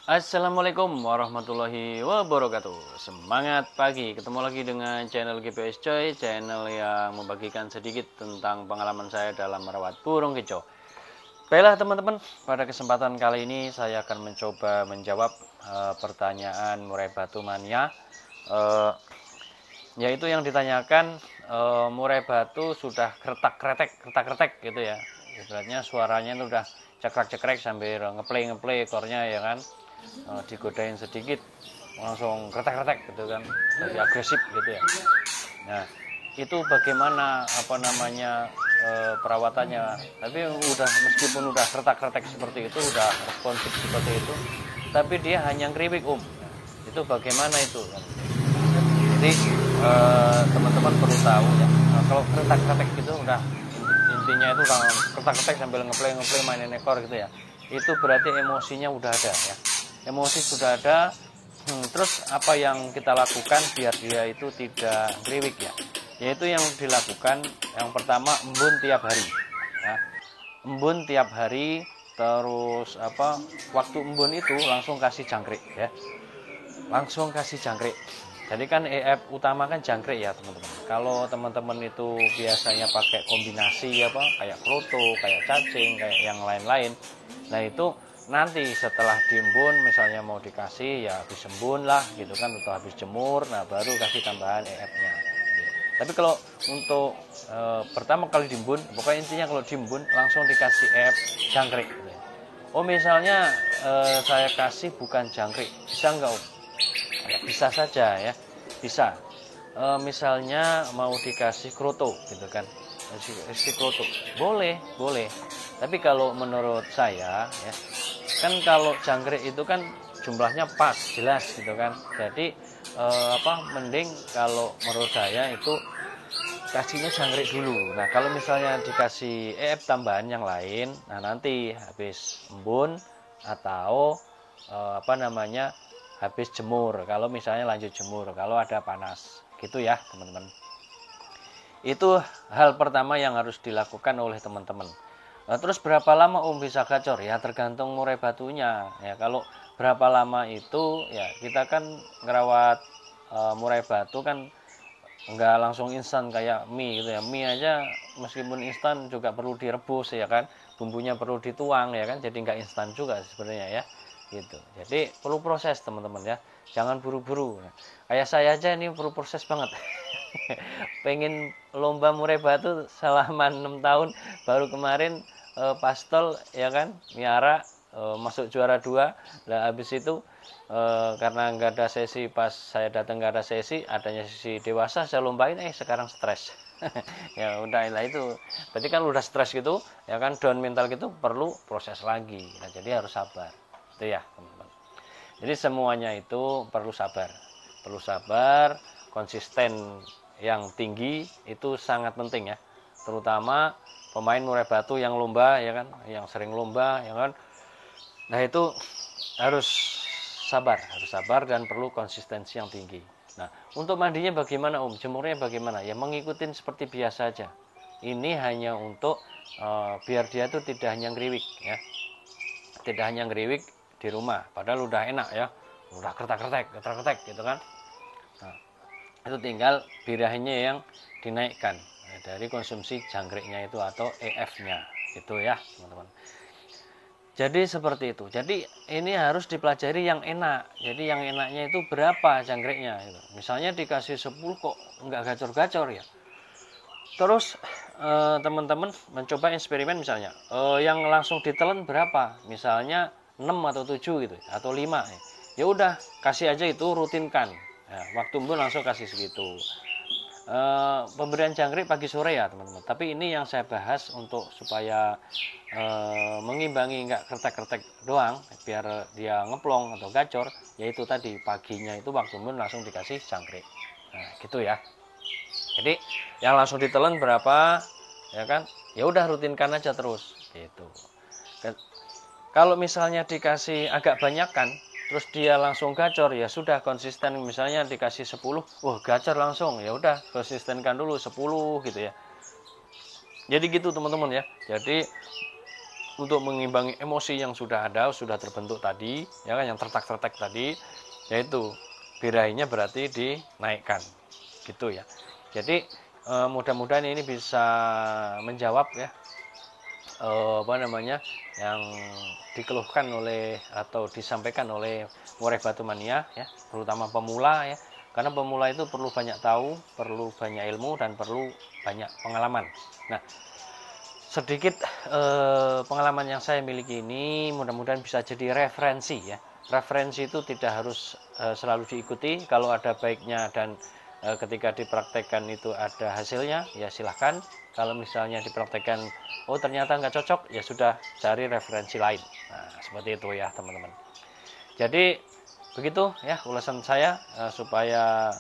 Assalamualaikum warahmatullahi wabarakatuh. Semangat pagi, ketemu lagi dengan channel GPS Coy, channel yang membagikan sedikit tentang pengalaman saya dalam merawat burung kicau. Baiklah teman-teman, pada kesempatan kali ini saya akan mencoba menjawab pertanyaan murai batu mania, yaitu yang ditanyakan, murai batu sudah kretek gitu ya, ibaratnya suaranya itu udah cekrek sambil ngeplay ekornya ya kan. Digodain sedikit langsung kretek gitu kan, lebih agresif gitu ya. Nah itu bagaimana perawatannya, tapi meskipun udah kretek seperti itu, udah responsif seperti itu, tapi dia hanya ngeriwik nah, itu bagaimana itu kan. Jadi teman-teman perlu tahu ya, kalau kretek gitu udah intinya itu udah kretek sambil ngeplay mainin ekor gitu ya, itu berarti emosinya udah ada ya, emosi sudah ada. Terus apa yang kita lakukan biar dia itu tidak ngeriwik ya, yaitu yang dilakukan yang pertama, embun tiap hari ya. Embun tiap hari, terus waktu embun itu langsung kasih jangkrik ya, langsung kasih jangkrik. Jadi kan EF utama kan jangkrik ya teman-teman. Kalau teman-teman itu biasanya pakai kombinasi kayak kroto, kayak cacing, kayak yang lain-lain, nah itu nanti setelah diembun misalnya mau dikasih ya habis embun lah gitu kan, atau habis jemur, nah baru kasih tambahan EF-nya. Tapi kalau untuk pertama kali diembun, pokoknya intinya kalau diembun langsung dikasih EF jangkrik gitu ya. Oh misalnya saya kasih bukan jangkrik, bisa enggak Om? Ya, bisa saja ya, bisa. Misalnya mau dikasih kroto gitu kan, kasih kroto, boleh. Tapi kalau menurut saya ya, kan kalau jangkrik itu kan jumlahnya pas, jelas gitu kan. Jadi mending kalau menurut saya itu kasihnya jangkrik dulu. Nah kalau misalnya dikasih EF tambahan yang lain, nah nanti habis embun atau habis jemur, kalau misalnya lanjut jemur, kalau ada panas gitu ya teman-teman. Itu hal pertama yang harus dilakukan oleh teman-teman. Terus berapa lama bisa gacor? Ya tergantung murai batunya ya. Kalau berapa lama itu ya, kita kan ngerawat murai batu kan nggak langsung instan kayak mie gitu ya. Mie aja meskipun instan juga perlu direbus ya kan, bumbunya perlu dituang ya kan, jadi nggak instan juga sebenarnya ya gitu. Jadi perlu proses teman-teman ya, jangan buru-buru. Kayak saya aja ini perlu proses banget. Pengen lomba murai batu selama 6 tahun, baru kemarin pastol ya kan, miara masuk juara 2. Nah habis itu karena nggak ada sesi, pas saya datang nggak ada sesi, adanya sesi dewasa saya lombain, sekarang stres. Ya udah lah, itu berarti kan udah stres gitu ya kan, down mental gitu, perlu proses lagi. Nah jadi harus sabar itu ya teman-teman. Jadi semuanya itu perlu sabar, konsisten yang tinggi itu sangat penting ya, terutama pemain murai batu yang lomba ya kan, yang sering lomba ya kan. Nah itu harus sabar dan perlu konsistensi yang tinggi. Nah untuk mandinya bagaimana Om, jemurnya bagaimana ya, mengikuti seperti biasa aja. Ini hanya untuk biar dia tuh tidak hanya ngeriwik ya, tidak hanya ngeriwik di rumah, padahal udah enak ya, udah kretek gitu kan. Nah, itu tinggal birahinya yang dinaikkan dari konsumsi jangkriknya itu atau EF-nya gitu ya teman-teman. Jadi seperti itu. Jadi ini harus dipelajari yang enak. Jadi yang enaknya itu berapa jangkriknya gitu. Misalnya dikasih 10 kok nggak gacor-gacor ya. Terus teman-teman mencoba eksperimen misalnya, yang langsung ditelan berapa? Misalnya 6 atau 7 gitu atau 5. Ya udah, kasih aja itu, rutinkan. Ya, waktu embun langsung kasih segitu. Pemberian jangkrik pagi sore ya teman-teman. Tapi ini yang saya bahas untuk supaya mengimbangi, nggak kretek doang biar dia ngeplong atau gacor, yaitu tadi paginya itu waktu embun langsung dikasih jangkrik. Nah gitu ya. Jadi yang langsung ditelan berapa ya kan, ya udah rutinkan aja terus gitu. Kalau misalnya dikasih agak banyak kan, terus dia langsung gacor, ya sudah konsisten. Misalnya dikasih 10, wah gacor langsung, ya udah konsistenkan dulu 10 gitu ya. Jadi gitu teman-teman ya. Jadi untuk mengimbangi emosi yang sudah ada, sudah terbentuk tadi, ya kan, yang tertak-tertek tadi, yaitu birahinya berarti dinaikkan, gitu ya. Jadi mudah-mudahan ini bisa menjawab ya apa namanya yang dikeluhkan oleh atau disampaikan oleh murid Batu Mania ya, terutama pemula ya. Karena pemula itu perlu banyak tahu, perlu banyak ilmu dan perlu banyak pengalaman. Nah, sedikit pengalaman yang saya miliki ini mudah-mudahan bisa jadi referensi ya. Referensi itu tidak harus selalu diikuti, kalau ada baiknya dan ketika dipraktekkan itu ada hasilnya ya silahkan. Kalau misalnya dipraktekkan oh ternyata nggak cocok, ya sudah cari referensi lain. Nah seperti itu ya teman-teman. Jadi begitu ya ulasan saya supaya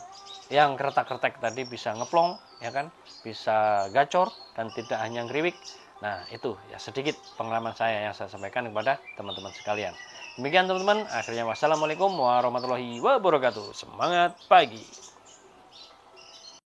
yang kretek-kretek tadi bisa ngeplong ya kan, bisa gacor dan tidak hanya ngeriwik. Nah itu ya sedikit pengalaman saya yang saya sampaikan kepada teman-teman sekalian. Demikian teman-teman, akhirnya wassalamualaikum warahmatullahi wabarakatuh. Semangat pagi.